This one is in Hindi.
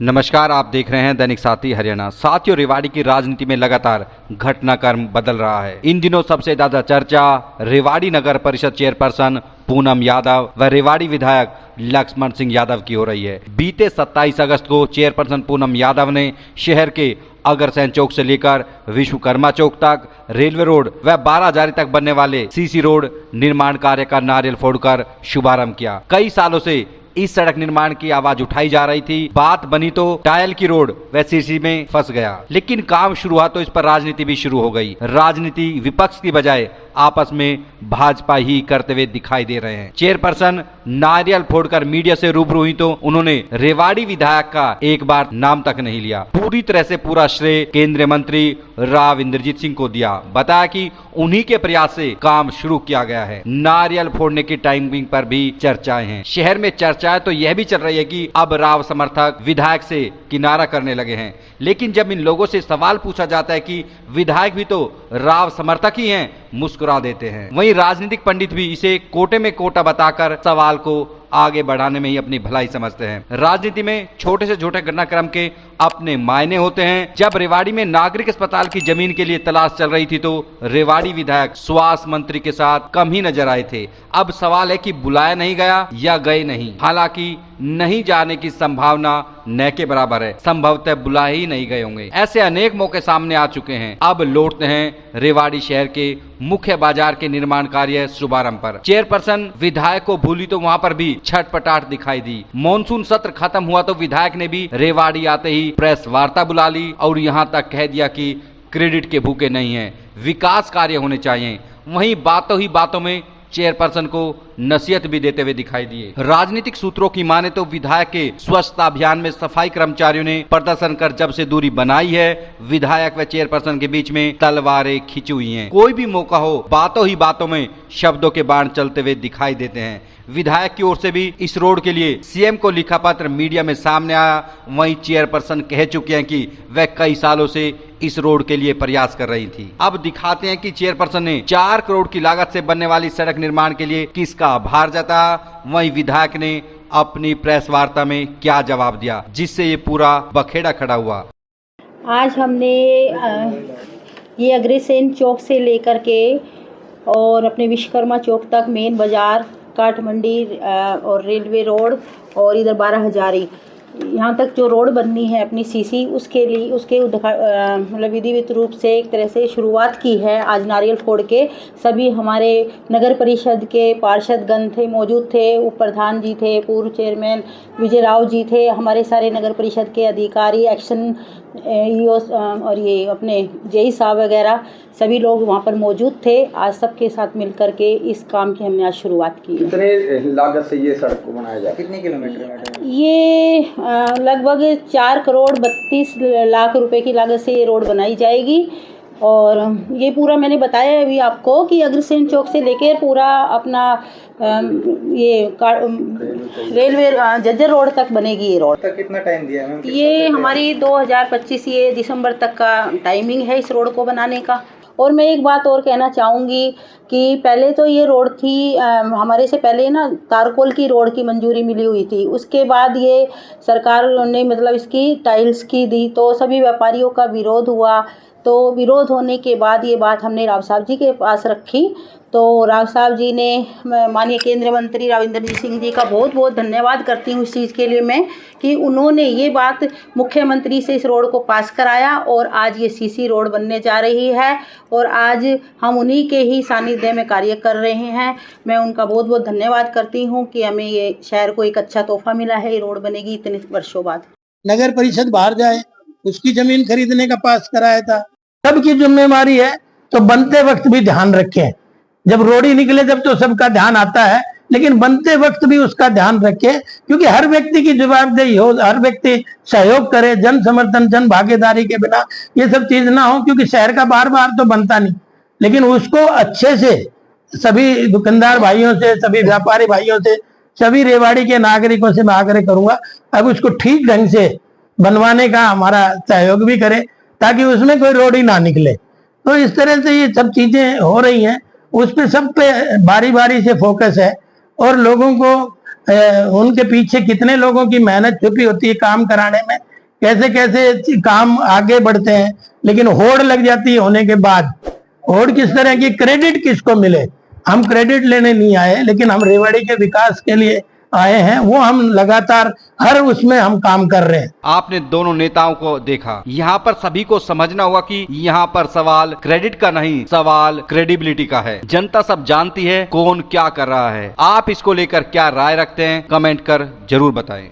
नमस्कार, आप देख रहे हैं दैनिक साथी हरियाणा। साथियों, रेवाड़ी की राजनीति में लगातार घटनाक्रम बदल रहा है। इन दिनों सबसे ज्यादा चर्चा रेवाड़ी नगर परिषद चेयरपर्सन पूनम यादव व रेवाड़ी विधायक लक्ष्मण सिंह यादव की हो रही है। बीते 27 अगस्त को चेयरपर्सन पूनम यादव ने शहर के अग्रसेन चौक से लेकर विश्वकर्मा चौक तक रेलवे रोड व 12 जारी तक बनने वाले सीसी रोड निर्माण कार्य का नारियल फोड़कर शुभारंभ किया। कई सालों से इस सड़क निर्माण की आवाज उठाई जा रही थी। बात बनी तो टायल की रोड व सीसी में फंस गया, लेकिन काम शुरू हुआ तो इस पर राजनीति भी शुरू हो गई। राजनीति विपक्ष की बजाय आपस में भाजपा ही करते हुए दिखाई दे रहे हैं। चेयरपर्सन नारियल फोड़कर मीडिया से रूबरू हुई तो उन्होंने रेवाड़ी विधायक का एक बार नाम तक नहीं लिया। पूरी तरह से पूरा श्रेय केंद्रीय मंत्री राव इंद्रजीत सिंह को दिया। बताया कि उन्हीं के प्रयास से काम शुरू किया गया है। नारियल फोड़ने की टाइमिंग पर भी चर्चाएं हैं। शहर में चर्चाएं तो यह भी चल रही है कि अब राव समर्थक विधायक से किनारा करने लगे हैं, लेकिन जब इन लोगों से सवाल पूछा जाता है कि विधायक भी तो राव समर्थक ही हैं, मुस्कुरा देते हैं। वहीं राजनीतिक पंडित भी इसे कोटे में कोटा बताकर सवाल को आगे बढ़ाने में ही अपनी भलाई समझते हैं। राजनीति में छोटे से छोटे घटनाक्रम के अपने मायने होते हैं। जब रेवाड़ी में नागरिक अस्पताल की जमीन के लिए तलाश चल रही थी तो रेवाड़ी विधायक स्वास्थ्य मंत्री के साथ कम ही नजर आए थे। अब सवाल है कि बुलाया नहीं गया या गए नहीं। हालांकि नहीं जाने की संभावना न के बराबर है, संभवतः बुला ही नहीं गए होंगे। ऐसे अनेक मौके सामने आ चुके हैं। अब लौटते हैं रेवाड़ी शहर के मुख्य बाजार के निर्माण कार्य शुभारंभ पर। चेयरपर्सन विधायक को भूली तो वहां पर भी छटपटाहट दिखाई दी। मॉनसून सत्र खत्म हुआ तो विधायक ने भी रेवाड़ी आते ही प्रेस वार्ता बुला ली और यहां तक कह दिया कि क्रेडिट के भूखे नहीं हैं, विकास कार्य होने चाहिए। वहीं बातों ही बातों में चेयरपर्सन को नसीहत भी देते हुए दिखाई दिए। राजनीतिक सूत्रों की माने तो विधायक के स्वच्छता अभियान में सफाई कर्मचारियों ने प्रदर्शन कर जब से दूरी बनाई है, विधायक व चेयरपर्सन के बीच में तलवारें खिंची हुई हैं। कोई भी मौका हो, बातों ही बातों में शब्दों के बाण चलते हुए दिखाई देते हैं। विधायक की ओर से भी इस रोड के लिए सीएम को लिखा पत्र मीडिया में सामने आया। वहीं चेयरपर्सन कह चुके हैं कि वह कई सालों से इस रोड के लिए प्रयास कर रही थी। अब दिखाते हैं कि चेयरपर्सन ने 4 करोड़ की लागत से बनने वाली सड़क निर्माण के लिए किसका आभार जताया। वहीं विधायक ने अपनी प्रेस वार्ता में क्या जवाब दिया, जिससे ये पूरा बखेड़ा खड़ा हुआ। आज हमने ये अग्रसेन चौक से लेकर के और अपने विश्वकर्मा चौक तक मेन बाजार, काठ मंडी और रेलवे रोड और इधर 12 हजारी यहाँ तक जो रोड बननी है अपनी सीसी, उसके लिए उसके मतलब विधिवत रूप से एक तरह से शुरुआत की है। आज नारियल फोड़ के सभी हमारे नगर परिषद के पार्षदगण थे, मौजूद थे। उप प्रधान जी थे, पूर्व चेयरमैन विजय राव जी थे, हमारे सारे नगर परिषद के अधिकारी, एक्शन ईओ और ये अपने जेई साहब वगैरह सभी लोग वहाँ पर मौजूद थे। आज सबके साथ मिलकर के इस काम की हमने आज शुरुआत की। कितने लागत से ये सड़क को बनाया जाए, कितने किलोमीटर? ये लगभग 4 करोड़ 32 लाख रुपए की लागत से ये रोड बनाई जाएगी। और ये पूरा मैंने बताया अभी आपको कि अग्रसेन चौक से लेके पूरा अपना ये रेलवे जज्जर रोड तक बनेगी ये रोड। तक कितना टाइम दिया है? ये हमारी 2025 ये दिसंबर तक का टाइमिंग है इस रोड को बनाने का। और मैं एक बात और कहना चाहूँगी कि पहले तो ये रोड थी, हमारे से पहले ना तारकोल की रोड की मंजूरी मिली हुई थी। उसके बाद ये सरकार ने मतलब इसकी टाइल्स की दी तो सभी व्यापारियों का विरोध हुआ। तो विरोध होने के बाद ये बात हमने राव साहब जी के पास रखी। तो राव साहब जी ने, माननीय केंद्रीय मंत्री राव इंद्रजीत सिंह जी का बहुत बहुत धन्यवाद करती हूँ इस चीज़ के लिए मैं, कि उन्होंने ये बात मुख्यमंत्री से इस रोड को पास कराया और आज ये सीसी रोड बनने जा रही है और आज हम उन्हीं के ही सानिध्य में कार्य कर रहे हैं। मैं उनका बहुत बहुत धन्यवाद करती हूँ कि हमें ये शहर को एक अच्छा तोहफा मिला है। ये रोड बनेगी इतने वर्षों बाद। नगर परिषद बाहर जाए, उसकी जमीन खरीदने का पास कराया था। सबकी जिम्मेवारी है तो बनते वक्त भी ध्यान रखें। जब रोड़ी निकले जब तो सबका ध्यान आता है, लेकिन बनते वक्त भी उसका ध्यान रखें, क्योंकि हर व्यक्ति की जवाबदेही हो, हर व्यक्ति सहयोग करे। जन समर्थन, जन भागीदारी के बिना ये सब चीज ना हो, क्योंकि शहर का बार बार तो बनता नहीं, लेकिन उसको अच्छे से सभी दुकानदार भाइयों से, सभी व्यापारी भाइयों से, सभी रेवाड़ी के नागरिकों से मैं आग्रह करूंगा अब उसको ठीक ढंग से बनवाने का हमारा सहयोग भी करें, ताकि उसमें कोई रोड़ी ना निकले। तो इस तरह से ये सब चीजें हो रही हैं, उस पे सब पे बारी बारी से फोकस है और लोगों को उनके पीछे कितने लोगों की मेहनत छुपी होती है काम कराने में, कैसे कैसे काम आगे बढ़ते हैं, लेकिन होड़ लग जाती है होने के बाद। होड़ किस तरह की, क्रेडिट किसको मिले, हम क्रेडिट लेने नहीं आए, लेकिन हम रेवाड़ी के विकास के लिए आए हैं, वो हम लगातार हर उसमें हम काम कर रहे हैं। आपने दोनों नेताओं को देखा, यहाँ पर सभी को समझना होगा कि यहाँ पर सवाल क्रेडिट का नहीं, सवाल क्रेडिबिलिटी का है। जनता सब जानती है कौन क्या कर रहा है। आप इसको लेकर क्या राय रखते हैं, कमेंट कर जरूर बताएं।